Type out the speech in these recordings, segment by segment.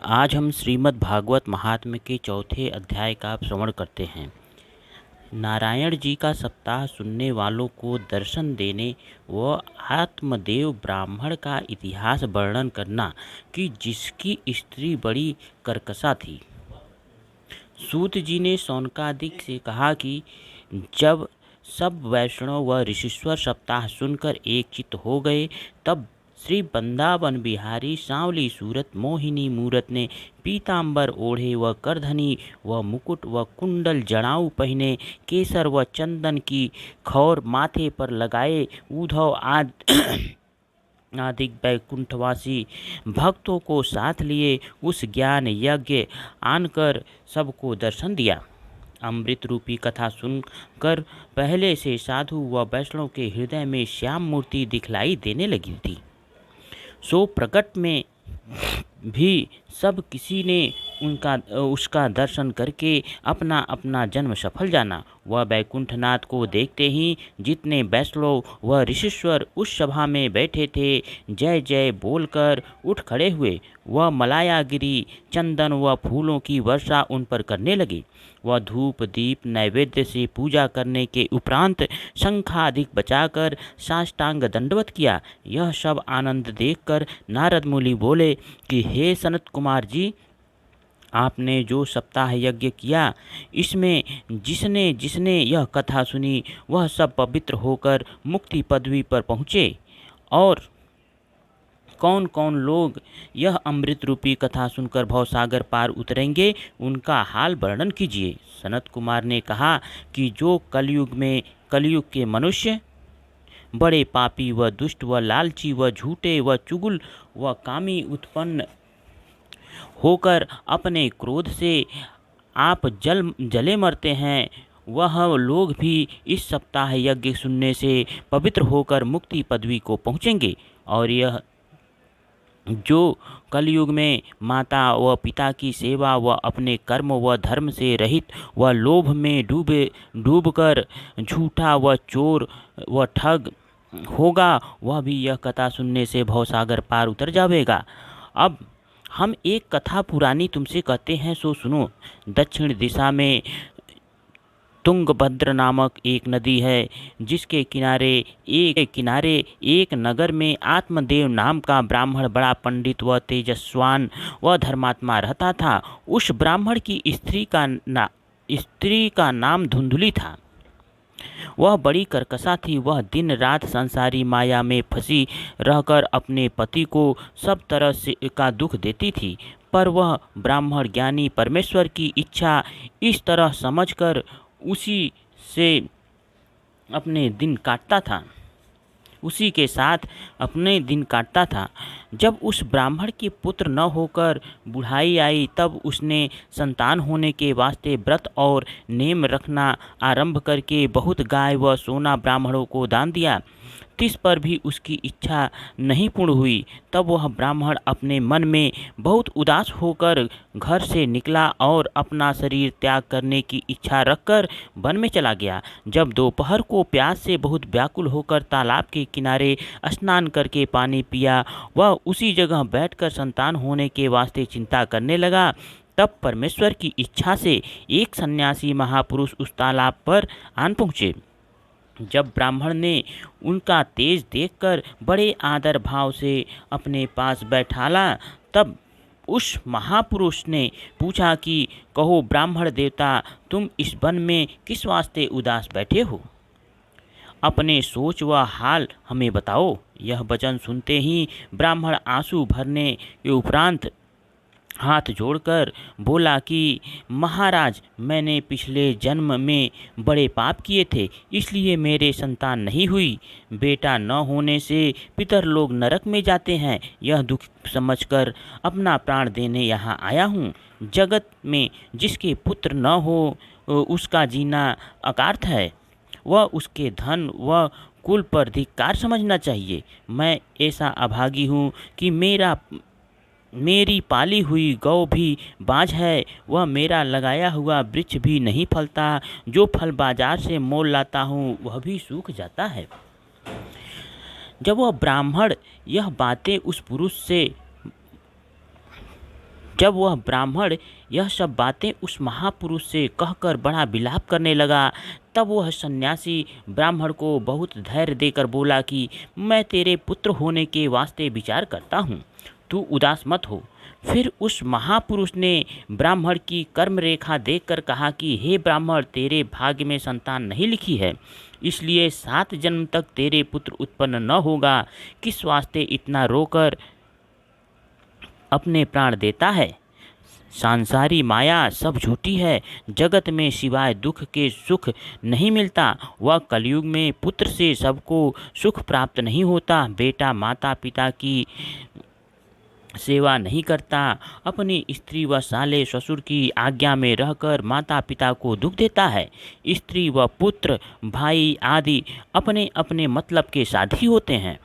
आज हम श्रीमद् भागवत महात्म्य के चौथे अध्याय का श्रवण करते हैं। नारायण जी का सप्ताह सुनने वालों को दर्शन देने व आत्मदेव ब्राह्मण का इतिहास वर्णन करना कि जिसकी स्त्री बड़ी कर्कशा थी। सूत जी ने शौनकादिक से कहा कि जब सब वैष्णव व ऋषिश्वर सप्ताह सुनकर एक चित्त हो गए, तब श्री वृंदावन बिहारी सांवली सूरत मोहिनी मूरत ने पीतांबर ओढ़े व करधनी व मुकुट व कुंडल जड़ाऊ पहने, केसर व चंदन की खौर माथे पर लगाए, उद्धव आदि वैकुंठवासी भक्तों को साथ लिए उस ज्ञान यज्ञ आनकर सबको दर्शन दिया। अमृत रूपी कथा सुनकर पहले से साधु व वैष्णव के हृदय में श्याम मूर्ति दिखलाई देने लगी थी। सो प्रकट में भी सब किसी ने उसका दर्शन करके अपना अपना जन्म सफल जाना। वह वैकुंठनाथ को देखते ही जितने वैष्णव व ऋषिश्वर उस सभा में बैठे थे, जय जय बोलकर उठ खड़े हुए। वह मलायागिरी चंदन व फूलों की वर्षा उन पर करने लगे। वह धूप दीप नैवेद्य से पूजा करने के उपरांत शंखाधिक बचाकर साष्टांग दंडवत किया। यह सब आनंद देखकर नारद मुनि बोले कि हे सनत कुमार जी, आपने जो सप्ताह यज्ञ किया, इसमें जिसने जिसने यह कथा सुनी वह सब पवित्र होकर मुक्ति पदवी पर पहुँचे। और कौन कौन लोग यह अमृत रूपी कथा सुनकर भवसागर पार उतरेंगे, उनका हाल वर्णन कीजिए। सनत कुमार ने कहा कि जो कलयुग के मनुष्य बड़े पापी व दुष्ट व लालची व झूठे व चुगल व कामी उत्पन्न होकर अपने क्रोध से आप जले मरते हैं, वह लोग भी इस सप्ताह यज्ञ सुनने से पवित्र होकर मुक्ति पदवी को पहुँचेंगे। और यह जो कलयुग में माता व पिता की सेवा व अपने कर्म व धर्म से रहित व लोभ में डूबकर झूठा व चोर व ठग होगा, वह भी यह कथा सुनने से भवसागर पार उतर जाएगा। अब हम एक कथा पुरानी तुमसे कहते हैं, सो सुनो। दक्षिण दिशा में तुंगभद्र नामक एक नदी है, जिसके किनारे एक नगर में आत्मदेव नाम का ब्राह्मण बड़ा पंडित व तेजस्वान व धर्मात्मा रहता था। उस ब्राह्मण की स्त्री का नाम धुंधुली था। वह बड़ी कर्कशा थी। वह दिन रात संसारी माया में फंसी रहकर अपने पति को सब तरह से का दुख देती थी। पर वह ब्राह्मण ज्ञानी परमेश्वर की इच्छा इस तरह समझकर उसी के साथ अपने दिन काटता था। जब उस ब्राह्मण के पुत्र न होकर बुढ़ाई आई, तब उसने संतान होने के वास्ते व्रत और नेम रखना आरंभ करके बहुत गाय व सोना ब्राह्मणों को दान दिया। तिस पर भी उसकी इच्छा नहीं पूर्ण हुई। तब वह ब्राह्मण अपने मन में बहुत उदास होकर घर से निकला और अपना शरीर त्याग करने की इच्छा रखकर वन में चला गया। जब दोपहर को प्यास से बहुत व्याकुल होकर तालाब के किनारे स्नान करके पानी पिया, वह उसी जगह बैठकर संतान होने के वास्ते चिंता करने लगा। तब परमेश्वर की इच्छा से एक सन्यासी महापुरुष उस तालाब पर आन पहुँचे। जब ब्राह्मण ने उनका तेज देखकर बड़े आदर भाव से अपने पास बैठाला, तब उस महापुरुष ने पूछा कि कहो ब्राह्मण देवता, तुम इस वन में किस वास्ते उदास बैठे हो? अपने सोच व हाल हमें बताओ। यह वचन सुनते ही ब्राह्मण आंसू भरने के उपरांत हाथ जोड़कर बोला कि महाराज, मैंने पिछले जन्म में बड़े पाप किए थे, इसलिए मेरे संतान नहीं हुई। बेटा न होने से पितर लोग नरक में जाते हैं। यह दुख समझकर अपना प्राण देने यहाँ आया हूँ। जगत में जिसके पुत्र न हो, उसका जीना अकार्थ है। वह उसके धन व कुल पर धिक्कार समझना चाहिए। मैं ऐसा अभागी हूँ कि मेरी पाली हुई गौ भी बाँझ है। वह मेरा लगाया हुआ वृक्ष भी नहीं फलता। जो फल बाजार से मोल लाता हूँ, वह भी सूख जाता है। जब वह ब्राह्मण यह बातें उस पुरुष से जब वह ब्राह्मण यह सब बातें उस महापुरुष से कहकर बड़ा विलाप करने लगा, तब वह सन्यासी ब्राह्मण को बहुत धैर्य देकर बोला कि मैं तेरे पुत्र होने के वास्ते विचार करता हूँ, तू उदास मत हो। फिर उस महापुरुष ने ब्राह्मण की कर्म रेखा देखकर कहा कि हे ब्राह्मण, तेरे भाग्य में संतान नहीं लिखी है, इसलिए 7 जन्म तक तेरे पुत्र उत्पन्न न होगा। किस वास्ते इतना रोकर अपने प्राण देता है? सांसारी माया सब झूठी है। जगत में सिवाय दुख के सुख नहीं मिलता। वह कलयुग में पुत्र से सबको सुख प्राप्त नहीं होता। बेटा माता पिता की सेवा नहीं करता, अपनी स्त्री व साले ससुर की आज्ञा में रहकर माता पिता को दुख देता है। स्त्री व पुत्र भाई आदि अपने अपने मतलब के साथी होते हैं।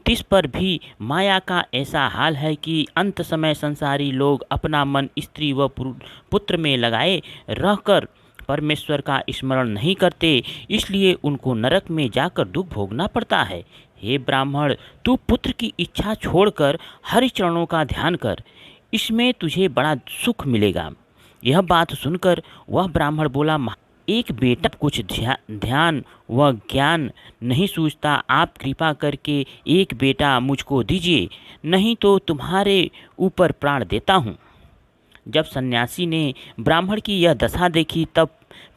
तिस पर भी माया का ऐसा हाल है कि अंत समय संसारी लोग अपना मन स्त्री व पुत्र में लगाए रहकर परमेश्वर का स्मरण नहीं करते, इसलिए उनको नरक में जाकर दुख भोगना पड़ता है। हे ब्राह्मण, तू पुत्र की इच्छा छोड़कर हरि चरणों का ध्यान कर, इसमें तुझे बड़ा सुख मिलेगा। यह बात सुनकर वह ब्राह्मण बोला, एक बेटा कुछ ध्यान व ज्ञान नहीं सूझता, आप कृपा करके एक बेटा मुझको दीजिए, नहीं तो तुम्हारे ऊपर प्राण देता हूँ। जब सन्यासी ने ब्राह्मण की यह दशा देखी, तब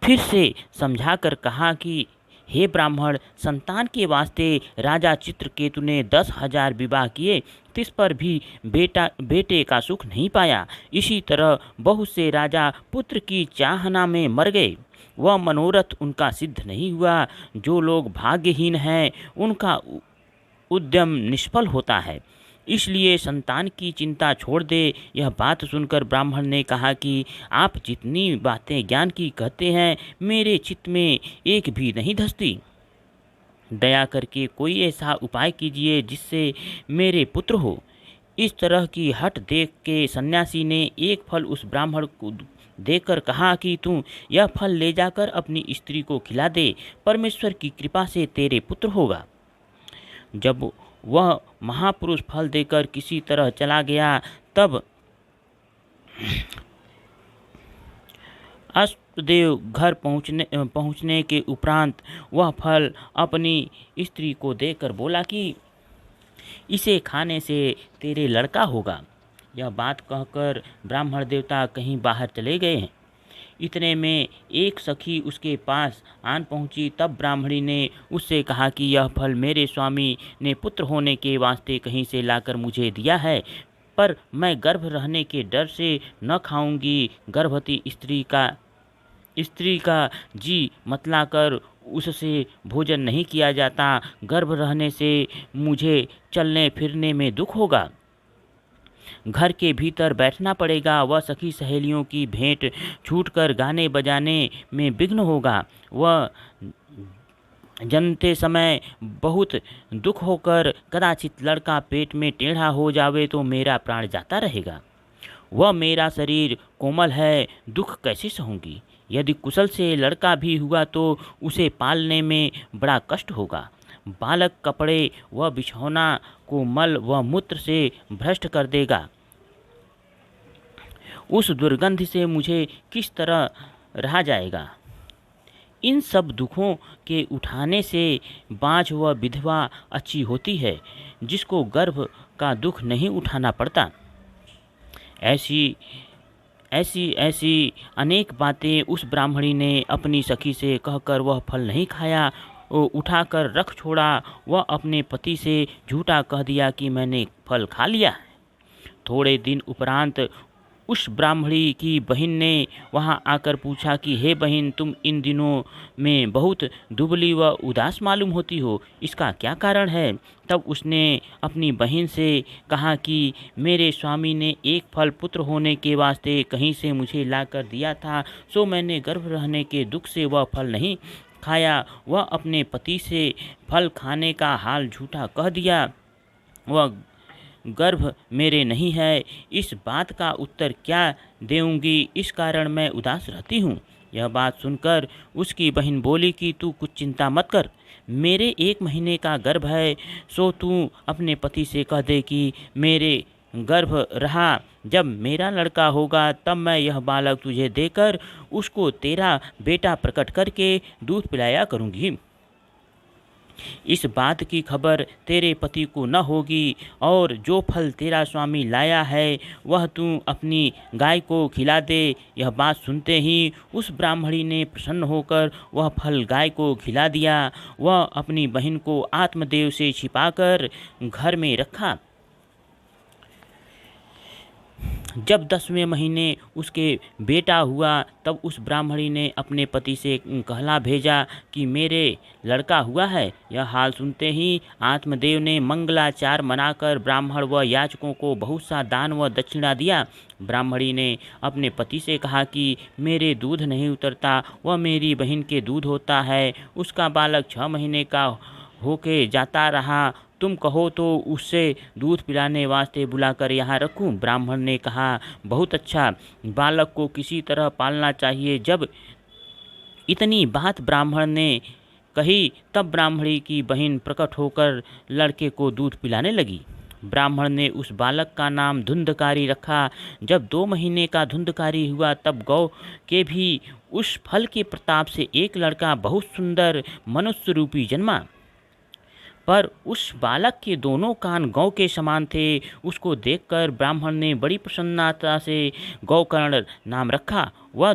फिर से समझा कर कहा कि हे ब्राह्मण, संतान के वास्ते राजा चित्रकेतु ने 10,000 विवाह किए, तिस पर भी बेटे का सुख नहीं पाया। इसी तरह बहुत से राजा पुत्र की चाहना में मर गए, वह मनोरथ उनका सिद्ध नहीं हुआ। जो लोग भाग्यहीन हैं उनका उद्यम निष्फल होता है, इसलिए संतान की चिंता छोड़ दे। यह बात सुनकर ब्राह्मण ने कहा कि आप जितनी बातें ज्ञान की कहते हैं, मेरे चित्त में एक भी नहीं धसती। दया करके कोई ऐसा उपाय कीजिए जिससे मेरे पुत्र हो। इस तरह की हट देख के सन्यासी ने एक फल उस ब्राह्मण को देकर कहा कि तू यह फल ले जाकर अपनी स्त्री को खिला दे, परमेश्वर की कृपा से तेरे पुत्र होगा। जब वह महापुरुष फल देकर किसी तरह चला गया, तब अष्टदेव घर पहुँचने के उपरांत वह फल अपनी स्त्री को देकर बोला कि इसे खाने से तेरे लड़का होगा। यह बात कहकर ब्राह्मण देवता कहीं बाहर चले गए हैं। इतने में एक सखी उसके पास आन पहुंची। तब ब्राह्मणी ने उससे कहा कि यह फल मेरे स्वामी ने पुत्र होने के वास्ते कहीं से लाकर मुझे दिया है, पर मैं गर्भ रहने के डर से न खाऊंगी। गर्भवती स्त्री का जी मतलाकर उससे भोजन नहीं किया जाता। गर्भ रहने से मुझे चलने फिरने में दुख होगा, घर के भीतर बैठना पड़ेगा। वह सखी सहेलियों की भेंट छूटकर गाने बजाने में विघ्न होगा। वह जन्मते समय बहुत दुख होकर कदाचित लड़का पेट में टेढ़ा हो जावे तो मेरा प्राण जाता रहेगा। वह मेरा शरीर कोमल है, दुख कैसे सहूँगी। यदि कुशल से लड़का भी हुआ तो उसे पालने में बड़ा कष्ट होगा। बालक कपड़े व बिछौना को मल व मूत्र से भ्रष्ट कर देगा। उस दुर्गंध से मुझे किस तरह रहा जाएगा। इन सब दुखों के उठाने से बाँझ व विधवा अच्छी होती है, जिसको गर्भ का दुख नहीं उठाना पड़ता। ऐसी अनेक बातें उस ब्राह्मणी ने अपनी सखी से कहकर वह फल नहीं खाया, उठाकर रख छोड़ा। वह अपने पति से झूठा कह दिया कि मैंने फल खा लिया। थोड़े दिन उपरांत उस ब्राह्मणी की बहन ने वहां आकर पूछा कि हे बहन, तुम इन दिनों में बहुत दुबली व उदास मालूम होती हो, इसका क्या कारण है। तब उसने अपनी बहन से कहा कि मेरे स्वामी ने एक फल पुत्र होने के वास्ते कहीं से मुझे लाकर दिया था, सो मैंने गर्भ रहने के दुख से वह फल नहीं खाया। वह अपने पति से फल खाने का हाल झूठा कह दिया। वह गर्भ मेरे नहीं है, इस बात का उत्तर क्या देऊंगी, इस कारण मैं उदास रहती हूँ। यह बात सुनकर उसकी बहन बोली कि तू कुछ चिंता मत कर, मेरे 1 महीने का गर्भ है, सो तू अपने पति से कह दे कि मेरे गर्भ रहा। जब मेरा लड़का होगा तब मैं यह बालक तुझे देकर उसको तेरा बेटा प्रकट करके दूध पिलाया करूँगी। इस बात की खबर तेरे पति को न होगी और जो फल तेरा स्वामी लाया है वह तू अपनी गाय को खिला दे। यह बात सुनते ही उस ब्राह्मणी ने प्रसन्न होकर वह फल गाय को खिला दिया। वह अपनी बहन को आत्मदेव से छिपाकर घर में रखा। जब 10वें महीने उसके बेटा हुआ तब उस ब्राह्मणी ने अपने पति से कहला भेजा कि मेरे लड़का हुआ है। यह हाल सुनते ही आत्मदेव ने मंगलाचार मनाकर ब्राह्मण व याचकों को बहुत सा दान व दक्षिणा दिया। ब्राह्मणी ने अपने पति से कहा कि मेरे दूध नहीं उतरता, वह मेरी बहन के दूध होता है। उसका बालक 6 महीने का होके जाता रहा। तुम कहो तो उससे दूध पिलाने वास्ते बुलाकर यहाँ रखूं। ब्राह्मण ने कहा, बहुत अच्छा, बालक को किसी तरह पालना चाहिए। जब इतनी बात ब्राह्मण ने कही तब ब्राह्मणी की बहन प्रकट होकर लड़के को दूध पिलाने लगी। ब्राह्मण ने उस बालक का नाम धुंधकारी रखा। जब 2 महीने का धुंधकारी हुआ तब गौ के भी उस फल के प्रताप से एक लड़का बहुत सुंदर मनुष्य रूपी जन्मा। पर उस बालक के दोनों कान गौ के समान थे। उसको देखकर ब्राह्मण ने बड़ी प्रसन्नता से गौकर्ण नाम रखा। वह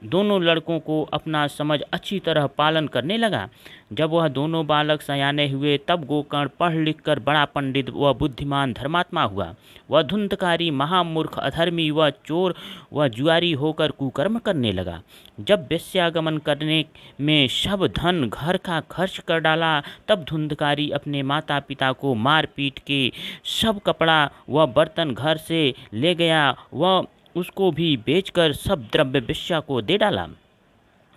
दोनों लड़कों को अपना समझ अच्छी तरह पालन करने लगा। जब वह दोनों बालक सयाने हुए तब गोकर्ण पढ़ लिख कर बड़ा पंडित व बुद्धिमान धर्मात्मा हुआ। वह धुंधकारी महामूर्ख अधर्मी व चोर व जुआरी होकर कुकर्म करने लगा। जब वेश्यागमन करने में सब धन घर का खर्च कर डाला तब धुंधकारी अपने माता पिता को मार पीट के सब कपड़ा व बर्तन घर से ले गया। वह उसको भी बेचकर सब द्रव्य वेश्या को दे डाला।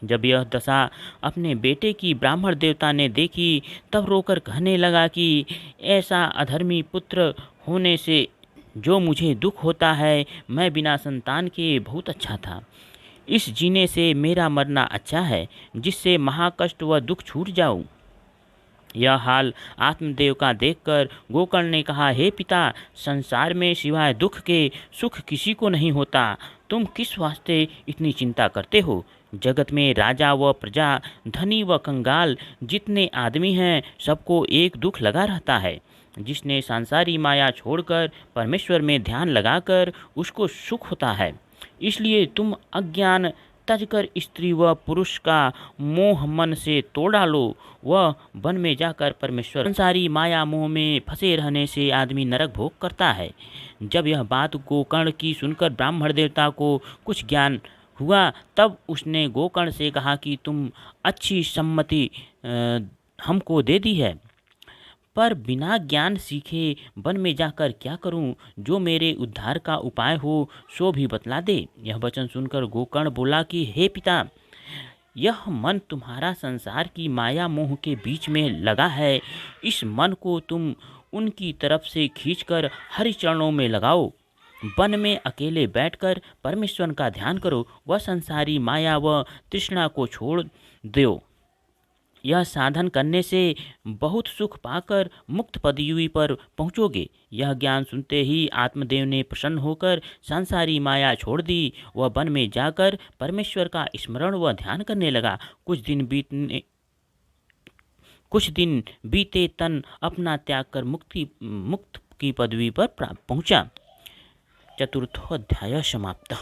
जब यह दशा अपने बेटे की ब्राह्मण देवता ने देखी तब रोकर कहने लगा कि ऐसा अधर्मी पुत्र होने से जो मुझे दुख होता है, मैं बिना संतान के बहुत अच्छा था। इस जीने से मेरा मरना अच्छा है, जिससे महाकष्ट व दुख छूट जाऊं। यह हाल आत्मदेव का देखकर गोकर्ण ने कहा, हे पिता, संसार में सिवाय दुख के सुख किसी को नहीं होता। तुम किस वास्ते इतनी चिंता करते हो? जगत में राजा व प्रजा, धनी व कंगाल जितने आदमी हैं, सबको एक दुख लगा रहता है। जिसने सांसारी माया छोड़कर परमेश्वर में ध्यान लगाकर उसको सुख होता है। इसलिए तुम अज्ञान तजकर स्त्री व पुरुष का मोह मन से तोड़ डालो। वह वन में जाकर परमेश्वर संसारी माया मोह में फंसे रहने से आदमी नरक भोग करता है। जब यह बात गोकर्ण की सुनकर ब्राह्मण देवता को कुछ ज्ञान हुआ तब उसने गोकर्ण से कहा कि तुम अच्छी सम्मति हमको दे दी है, पर बिना ज्ञान सीखे वन में जाकर क्या करूं? जो मेरे उद्धार का उपाय हो सो भी बतला दे। यह वचन सुनकर गोकर्ण बोला कि हे पिता, यह मन तुम्हारा संसार की माया मोह के बीच में लगा है। इस मन को तुम उनकी तरफ से खींचकर हरि चरणों में लगाओ। वन में अकेले बैठकर परमेश्वर का ध्यान करो। वह संसारी माया व तृष्णा को छोड़ दो। यह साधन करने से बहुत सुख पाकर मुक्त पदवी पर पहुँचोगे। यह ज्ञान सुनते ही आत्मदेव ने प्रसन्न होकर सांसारी माया छोड़ दी। वह वन में जाकर परमेश्वर का स्मरण व ध्यान करने लगा। कुछ दिन बीते तन अपना त्याग कर मुक्त की पदवी पर पहुँचा। चतुर्थोऽध्यायः समाप्तः।